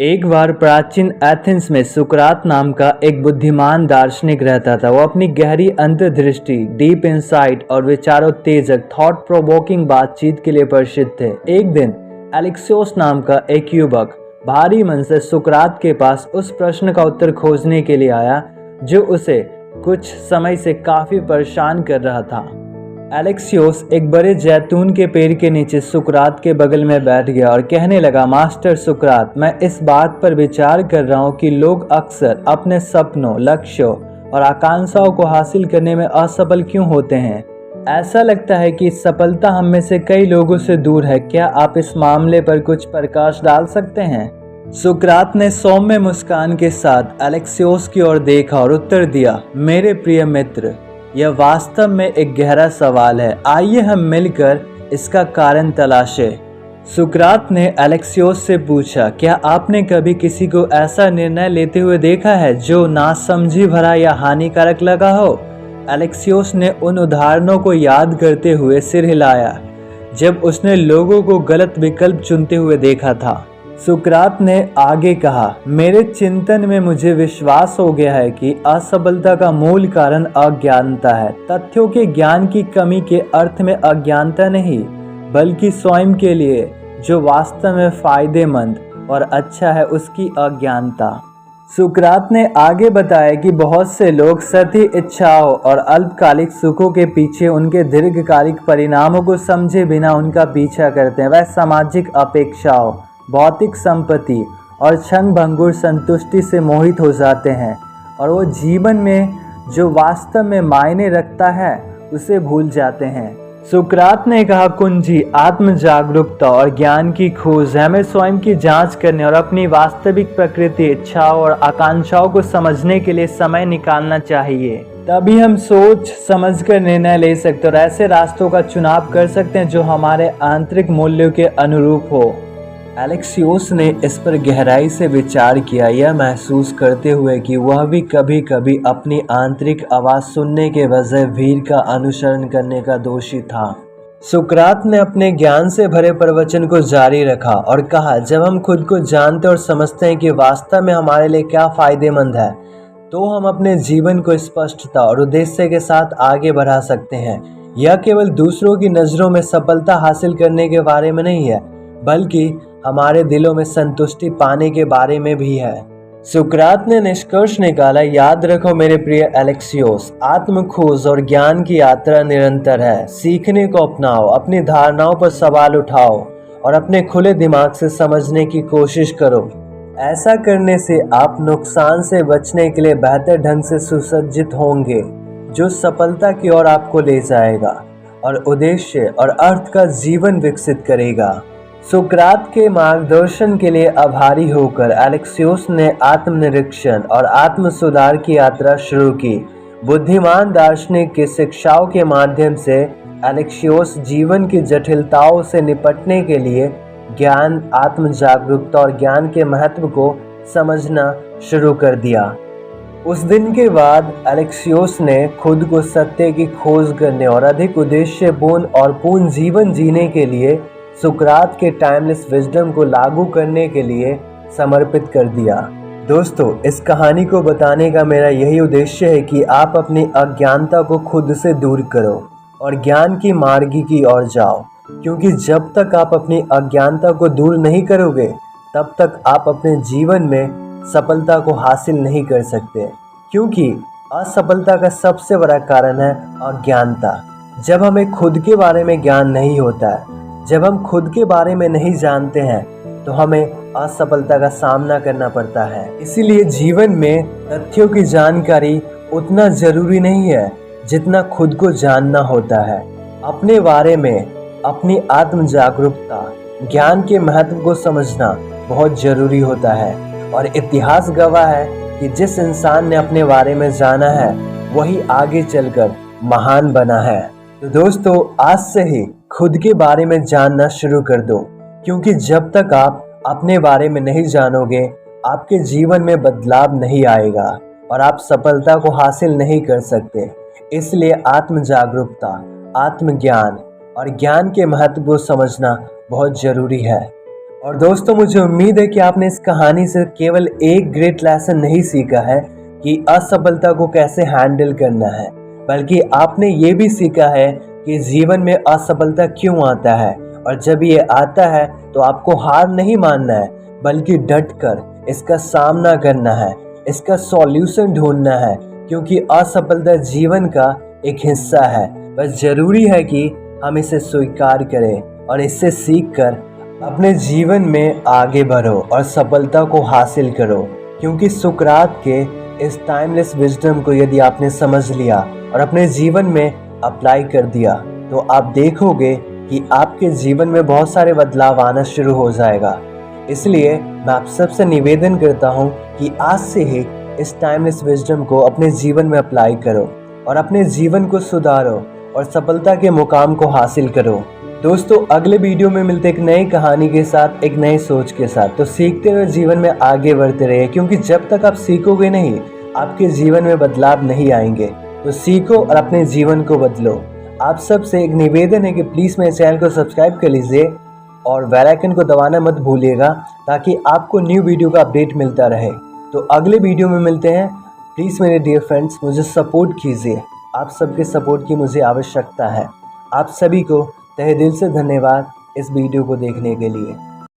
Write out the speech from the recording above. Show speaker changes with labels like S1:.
S1: एक बार प्राचीन एथेंस में सुकरात नाम का एक बुद्धिमान दार्शनिक रहता था। वो अपनी गहरी अंतर्दृष्टि, डीप इंसाइट और विचारोत्तेजक थॉट प्रोवोकिंग बातचीत के लिए प्रसिद्ध थे। एक दिन एलेक्सियोस नाम का एक युवक भारी मन से सुकरात के पास उस प्रश्न का उत्तर खोजने के लिए आया जो उसे कुछ समय से काफी परेशान कर रहा था। एलेक्सियोस एक बड़े जैतून के पेड़ के नीचे सुकरात के बगल में बैठ गया और कहने लगा, मास्टर सुकरात, मैं इस बात पर विचार कर रहा हूँ कि लोग अक्सर अपने सपनों, लक्ष्यों और आकांक्षाओं को हासिल करने में असफल क्यों होते हैं। ऐसा लगता है कि सफलता हम में से कई लोगों से दूर है। क्या आप इस मामले पर कुछ प्रकाश डाल सकते हैं? सुकरात ने सौम्य मुस्कान के साथ एलेक्सियोस की ओर देखा और उत्तर दिया, मेरे प्रिय मित्र, यह वास्तव में एक गहरा सवाल है। आइए हम मिलकर इसका कारण तलाशें। सुकरात ने एलेक्सियोस से पूछा, क्या आपने कभी किसी को ऐसा निर्णय लेते हुए देखा है जो नासमझी भरा या हानिकारक लगा हो? एलेक्सियोस ने उन उदाहरणों को याद करते हुए सिर हिलाया जब उसने लोगों को गलत विकल्प चुनते हुए देखा था। सुकरात ने आगे कहा, मेरे चिंतन में मुझे विश्वास हो गया है कि असफलता का मूल कारण अज्ञानता है। तथ्यों के ज्ञान की कमी के अर्थ में अज्ञानता नहीं, बल्कि स्वयं के लिए जो वास्तव में फायदेमंद और अच्छा है उसकी अज्ञानता। सुकरात ने आगे बताया कि बहुत से लोग सती इच्छाओं और अल्पकालिक सुखों के पीछे उनके दीर्घकालिक परिणामों को समझे बिना उनका पीछा करते हैं। वह सामाजिक अपेक्षाओं, भौतिक संपत्ति और क्षण भंगुर संतुष्टि से मोहित हो जाते हैं और वो जीवन में जो वास्तव में मायने रखता है उसे भूल जाते हैं। सुकरात ने कहा, कुंजी आत्म जागरूकता और ज्ञान की खोज। हमें स्वयं की जांच करने और अपनी वास्तविक प्रकृति, इच्छाओं और आकांक्षाओं को समझने के लिए समय निकालना चाहिए। तभी हम सोच समझकर निर्णय ले सकते और ऐसे रास्तों का चुनाव कर सकते हैं जो हमारे आंतरिक मूल्यों के अनुरूप हो। एलेक्सियोस ने इस पर गहराई से विचार किया, यह महसूस करते हुए कि वह भी कभी कभी अपनी आंतरिक आवाज़ सुनने के बजाय भीड़ का अनुसरण करने का दोषी था। सुकरात ने अपने ज्ञान से भरे प्रवचन को जारी रखा और कहा, जब हम खुद को जानते और समझते हैं कि वास्तव में हमारे लिए क्या फ़ायदेमंद है, तो हम अपने जीवन को स्पष्टता और उद्देश्य के साथ आगे बढ़ा सकते हैं। यह केवल दूसरों की नज़रों में सफलता हासिल करने के बारे में नहीं है, बल्कि हमारे दिलों में संतुष्टि पाने के बारे में भी है। सुकरात ने निष्कर्ष निकाला, याद रखो मेरे प्रिय एलेक्सियोस, आत्म खोज और ज्ञान की यात्रा निरंतर है। सीखने को अपनाओ, अपनी धारणाओं पर सवाल उठाओ और अपने खुले दिमाग से समझने की कोशिश करो। ऐसा करने से आप नुकसान से बचने के लिए बेहतर ढंग से सुसज्जित होंगे, जो सफलता की ओर आपको ले जाएगा और उद्देश्य और अर्थ का जीवन विकसित करेगा। सुकरात के मार्गदर्शन के लिए आभारी होकर एलेक्सियोस ने आत्मनिरीक्षण और आत्म सुधार की यात्रा शुरू की। बुद्धिमान दार्शनिक की शिक्षाओं के माध्यम से एलेक्सियोस जीवन की जटिलताओं से निपटने के लिए ज्ञान, आत्म जागरूकता और ज्ञान के महत्व को समझना शुरू कर दिया। उस दिन के बाद एलेक्सियोस ने खुद को सत्य की खोज करने और अधिक उद्देश्यपूर्ण और पूर्ण जीवन जीने के लिए सुकरात के टाइमलेस विजडम को लागू करने के लिए समर्पित कर दिया। दोस्तों, इस कहानी को बताने का मेरा यही उद्देश्य है कि आप अपनी अज्ञानता को खुद से दूर करो और ज्ञान की मार्गी की ओर जाओ, क्योंकि जब तक आप अपनी अज्ञानता को दूर नहीं करोगे तब तक आप अपने जीवन में सफलता को हासिल नहीं कर सकते, क्योंकि असफलता का सबसे बड़ा कारण है अज्ञानता। जब हमें खुद के बारे में ज्ञान नहीं होता है, जब हम खुद के बारे में नहीं जानते हैं, तो हमें असफलता का सामना करना पड़ता है। इसीलिए जीवन में तथ्यों की जानकारी उतना जरूरी नहीं है जितना खुद को जानना होता है। अपने बारे में, अपनी आत्म जागरूकता, ज्ञान के महत्व को समझना बहुत जरूरी होता है और इतिहास गवाह है कि जिस इंसान ने अपने बारे में जाना है वही आगे चलकर महान बना है। तो दोस्तों, आज से ही खुद के बारे में जानना शुरू कर दो, क्योंकि जब तक आप अपने बारे में नहीं जानोगे आपके जीवन में बदलाव नहीं आएगा और आप सफलता को हासिल नहीं कर सकते। इसलिए आत्म जागरूकता, आत्मज्ञान और ज्ञान के महत्व को समझना बहुत जरूरी है।
S2: और दोस्तों, मुझे उम्मीद है कि आपने इस कहानी से केवल एक ग्रेट लेसन नहीं सीखा है कि असफलता को कैसे हैंडल करना है, बल्कि आपने ये भी सीखा है कि जीवन में असफलता क्यों आता है, और जब ये आता है तो आपको हार नहीं मानना है, बल्कि डट कर इसका सामना करना है, इसका सॉल्यूशन ढूंढना है, क्योंकि असफलता जीवन का एक हिस्सा है। बस जरूरी है कि हम इसे स्वीकार करें और इससे सीख कर अपने जीवन में आगे बढ़ो और सफलता को हासिल करो। क्योंकि सुकरात के इस टाइमलेस विजडम को यदि आपने समझ लिया और अपने जीवन में अप्लाई कर दिया, तो आप देखोगे कि आपके जीवन में बहुत सारे बदलाव आना शुरू हो जाएगा। इसलिए मैं आप सबसे निवेदन करता हूँ कि आज से ही इस टाइमलेस विजडम को अपने जीवन में अप्लाई करो और अपने जीवन को सुधारो और सफलता के मुकाम को हासिल करो। दोस्तों, अगले वीडियो में मिलते एक नई कहानी के साथ, एक नई सोच के साथ। तो सीखते हुए जीवन में आगे बढ़ते रहिए, क्योंकि जब तक आप सीखोगे नहीं, आपके जीवन में बदलाव नहीं आएंगे। तो सीखो और अपने जीवन को बदलो। आप सबसे एक निवेदन है कि प्लीज़ मेरे चैनल को सब्सक्राइब कर लीजिए और बेल आइकन को दबाना मत भूलिएगा, ताकि आपको न्यू वीडियो का अपडेट मिलता रहे। तो अगले वीडियो में मिलते हैं। प्लीज़ मेरे डियर फ्रेंड्स, मुझे सपोर्ट कीजिए। आप सबके सपोर्ट की मुझे आवश्यकता है। आप सभी को तहे दिल से धन्यवाद इस वीडियो को देखने के लिए।